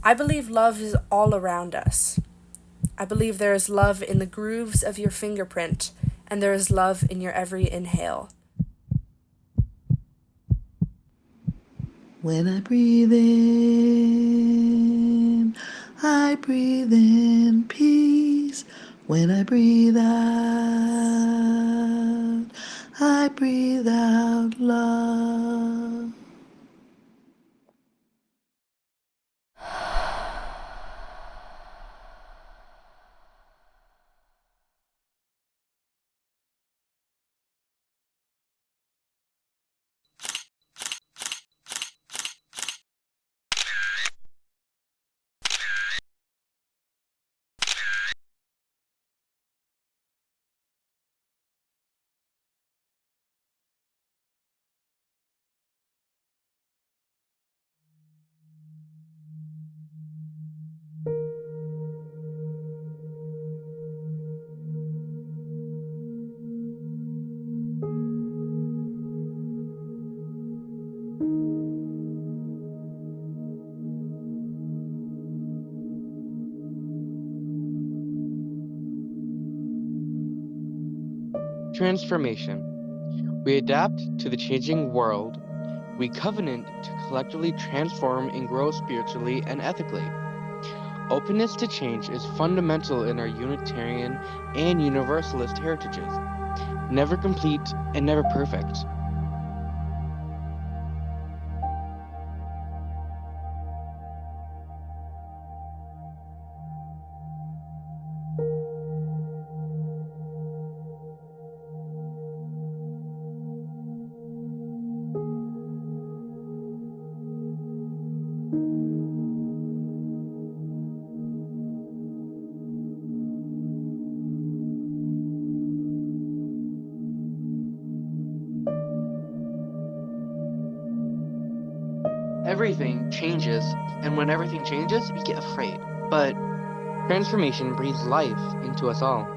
I believe love is all around us. I believe there is love in the grooves of your fingerprint, and there is love in your every inhale. When I breathe in peace. When I breathe out, I breathe out love. Transformation. We adapt to the changing world. We covenant to collectively transform and grow spiritually and ethically. Openness to change is fundamental in our Unitarian and Universalist heritages. Never complete and never perfect. Everything changes, and when everything changes, we get afraid. But transformation breathes life into us all.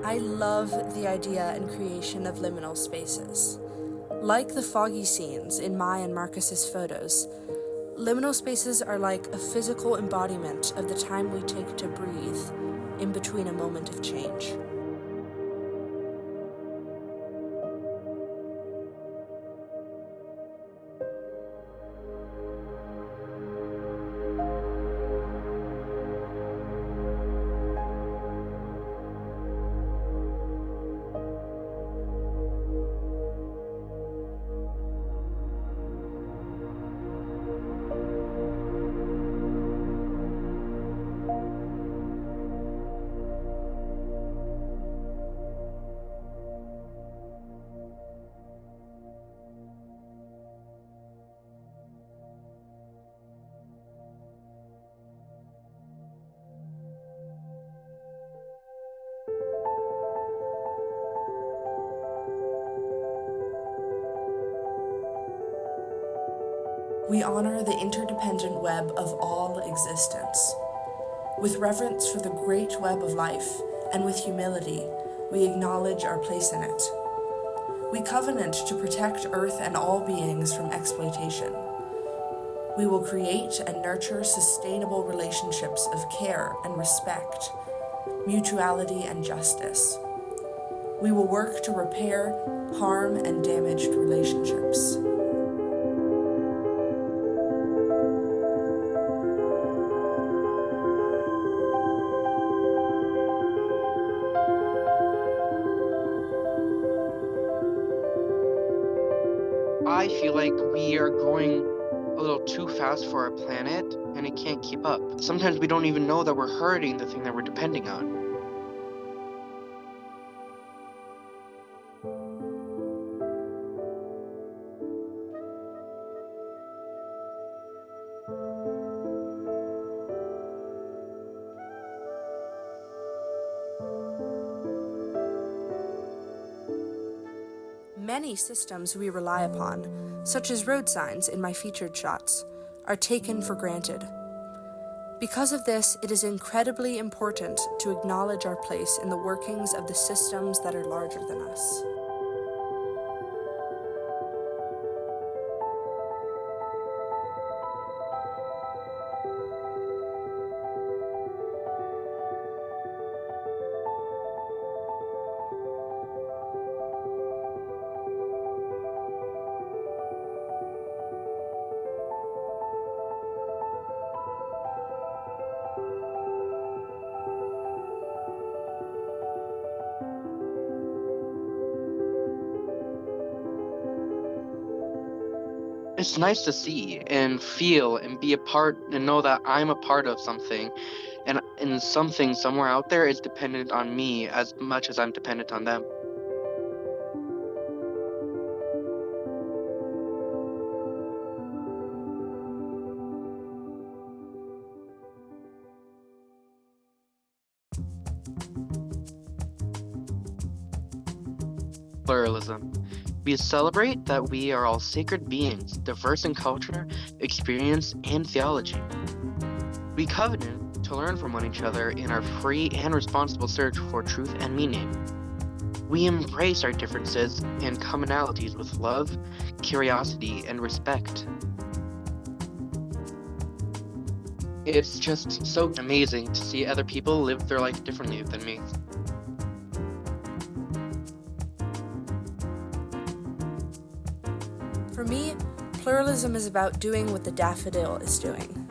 I love the idea and creation of liminal spaces. Like the foggy scenes in my and Marcus's photos, liminal spaces are like a physical embodiment of the time we take to breathe in between a moment of change. We honor the interdependent web of all existence. With reverence for the great web of life, and with humility, we acknowledge our place in it. We covenant to protect Earth and all beings from exploitation. We will create and nurture sustainable relationships of care and respect, mutuality and justice. We will work to repair harm and damaged relationships. I feel like we are growing a little too fast for our planet, and it can't keep up. Sometimes we don't even know that we're hurting the thing that we're depending on. Many systems we rely upon, such as road signs in my featured shots, are taken for granted. Because of this, it is incredibly important to acknowledge our place in the workings of the systems that are larger than us. It's nice to see and feel and be a part and know that I'm a part of something, and something somewhere out there is dependent on me as much as I'm dependent on them. Pluralism. We celebrate that we are all sacred beings, diverse in culture, experience, and theology. We covenant to learn from one another in our free and responsible search for truth and meaning. We embrace our differences and commonalities with love, curiosity, and respect. It's just so amazing to see other people live their life differently than me. For me, pluralism is about doing what the daffodil is doing,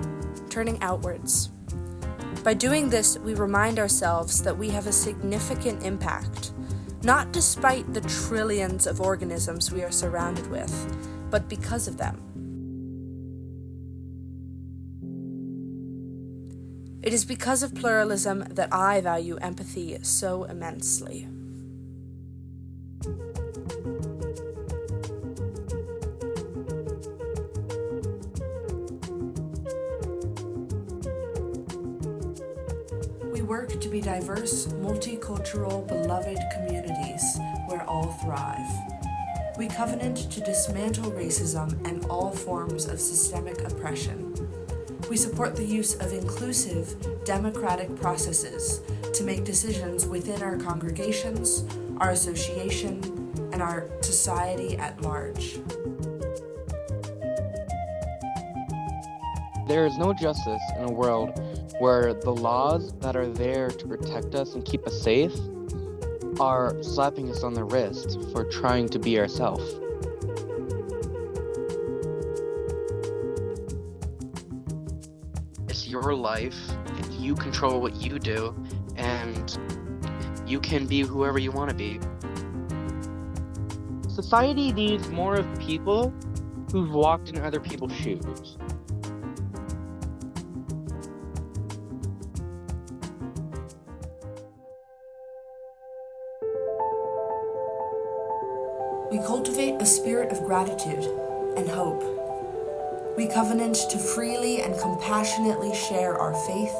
turning outwards. By doing this, we remind ourselves that we have a significant impact, not despite the trillions of organisms we are surrounded with, but because of them. It is because of pluralism that I value empathy so immensely. We work to be diverse, multicultural, beloved communities where all thrive. We covenant to dismantle racism and all forms of systemic oppression. We support the use of inclusive, democratic processes to make decisions within our congregations, our association, and our society at large. There is no justice in a world where the laws that are there to protect us and keep us safe are slapping us on the wrist for trying to be ourselves. It's your life, you control what you do, and you can be whoever you want to be. Society needs more of people who've walked in other people's shoes. We cultivate a spirit of gratitude and hope. We covenant to freely and compassionately share our faith,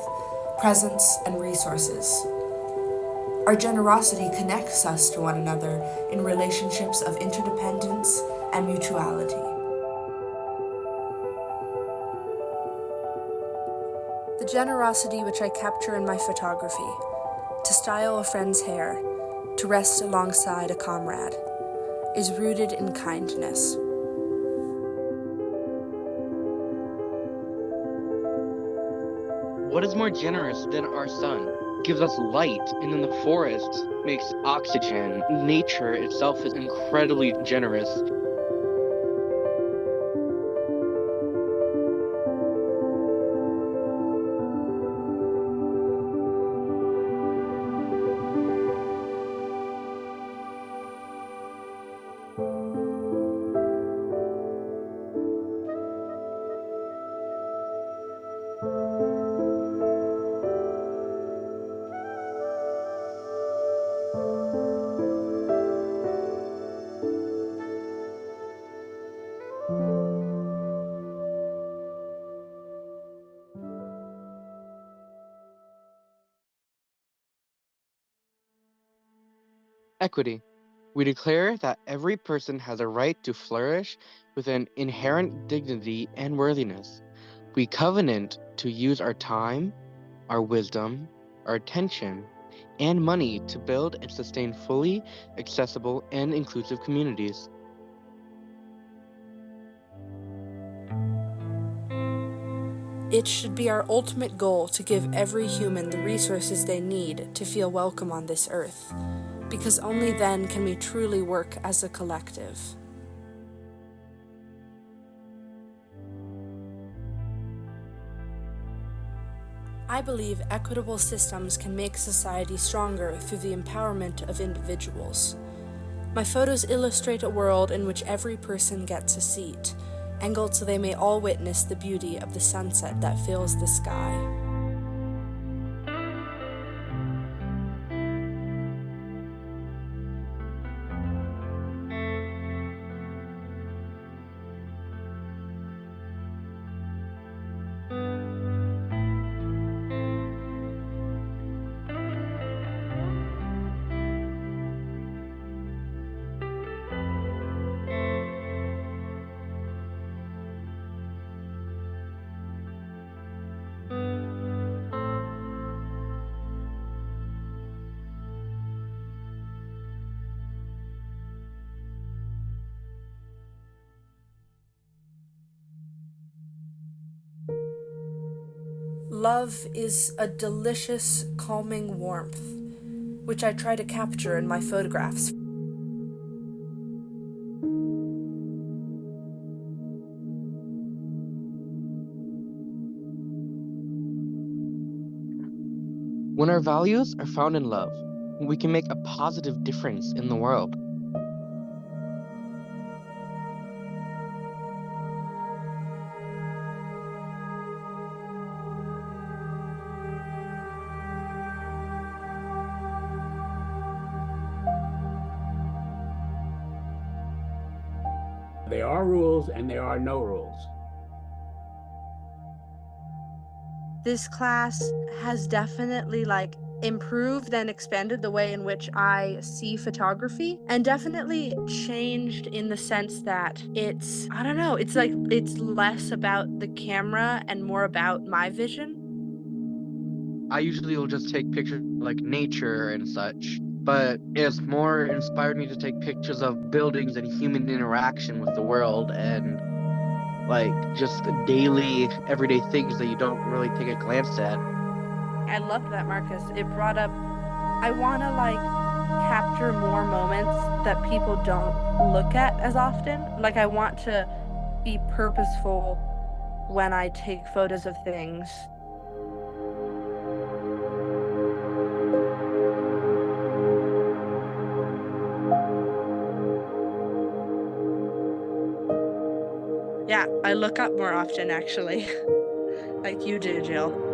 presence, and resources. Our generosity connects us to one another in relationships of interdependence and mutuality. The generosity which I capture in my photography, to style a friend's hair, to rest alongside a comrade, is rooted in kindness. What is more generous than our sun? It gives us light, and then the forest makes oxygen. Nature itself is incredibly generous. Equity. We declare that every person has a right to flourish with an inherent dignity and worthiness. We covenant to use our time, our wisdom, our attention, and money to build and sustain fully accessible and inclusive communities. It should be our ultimate goal to give every human the resources they need to feel welcome on this earth, because only then can we truly work as a collective. I believe equitable systems can make society stronger through the empowerment of individuals. My photos illustrate a world in which every person gets a seat, angled so they may all witness the beauty of the sunset that fills the sky. Love is a delicious, calming warmth, which I try to capture in my photographs. When our values are found in love, we can make a positive difference in the world. There are rules and there are no rules. This class has definitely improved and expanded the way in which I see photography, and definitely changed in the sense that it's less about the camera and more about my vision. I usually will just take pictures of, like, nature and such, but it's more inspired me to take pictures of buildings and human interaction with the world, and like just daily everyday things that you don't really take a glance at. I loved that, Marcus. It brought up, I want to capture more moments that people don't look at as often. I want to be purposeful when I take photos of things. Yeah, I look up more often, actually. Like you do, Jill.